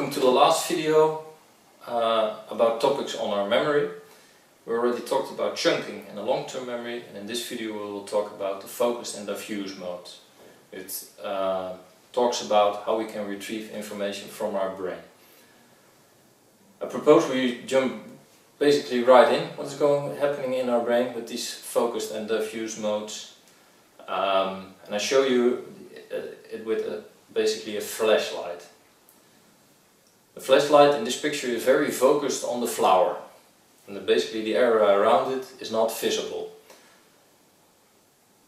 Welcome to the last video about topics on our memory. We already talked about chunking and the long-term memory, and in this video we will talk about the focused and diffuse mode. It talks about how we can retrieve information from our brain. I propose we jump basically right in what's happening in our brain with these focused and diffuse modes, and I show you it with basically a flashlight. The flashlight in this picture is very focused on the flower, and basically the area around it is not visible.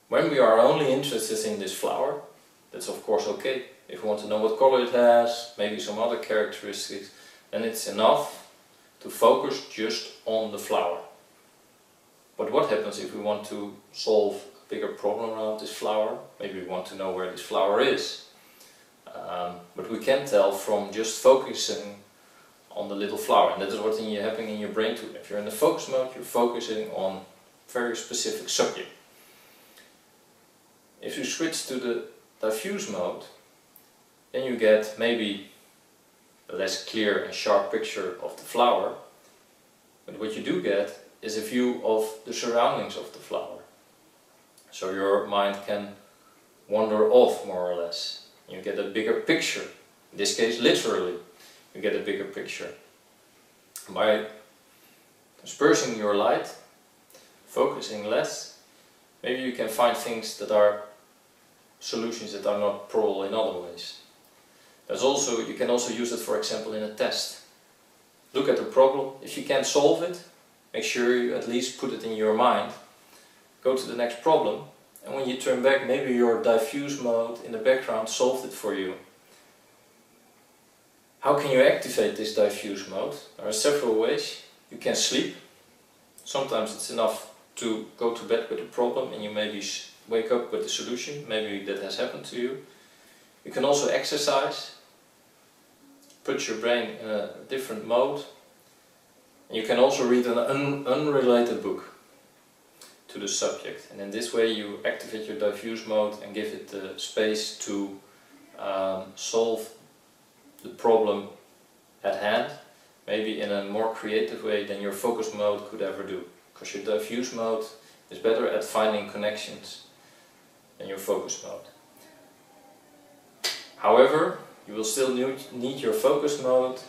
When we are only interested in this flower, that's of course okay. If we want to know what color it has, maybe some other characteristics, then it's enough to focus just on the flower. But what happens if we want to solve a bigger problem around this flower? Maybe we want to know where this flower is. But we can tell from just focusing on the little flower, and that is what's happening in your brain too. If you're in the focus mode, you're focusing on a very specific subject. If you switch to the diffuse mode, then you get maybe a less clear and sharp picture of the flower, but what you do get is a view of the surroundings of the flower. So your mind can wander off more or less. You get a bigger picture. In this case, literally, you get a bigger picture. By dispersing your light, focusing less, maybe you can find things that are solutions that are not probable in other ways. You can also use it, for example, in a test. Look at the problem. If you can't solve it, make sure you at least put it in your mind. Go to the next problem. And when you turn back, maybe your diffuse mode in the background solved it for you. How can you activate this diffuse mode? There are several ways. You can sleep. Sometimes it's enough to go to bed with a problem and you maybe wake up with a solution. Maybe that has happened to you. You can also exercise. Put your brain in a different mode. And you can also read an unrelated book to the subject, and in this way you activate your diffuse mode and give it the space to solve the problem at hand, maybe in a more creative way than your focus mode could ever do, because your diffuse mode is better at finding connections than your focus mode. However, you will still need your focus mode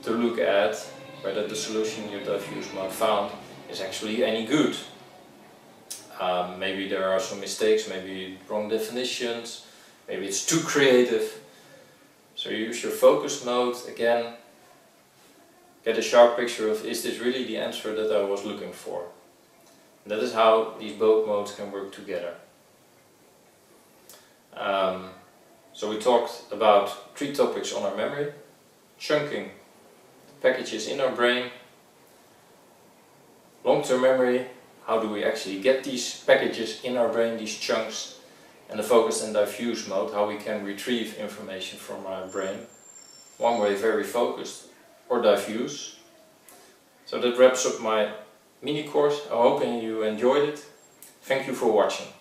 to look at whether the solution your diffuse mode found is actually any good. Maybe there are some mistakes, maybe wrong definitions, maybe it's too creative. So you use your focus mode again, get a sharp picture of, is this really the answer that I was looking for? And that is how these both modes can work together. So we talked about 3 topics on our memory: chunking packages in our brain, long-term memory, how do we actually get these packages in our brain, these chunks, and the focused and diffuse mode, how we can retrieve information from our brain. One way, very focused or diffuse. So that wraps up my mini course. I hope you enjoyed it. Thank you for watching.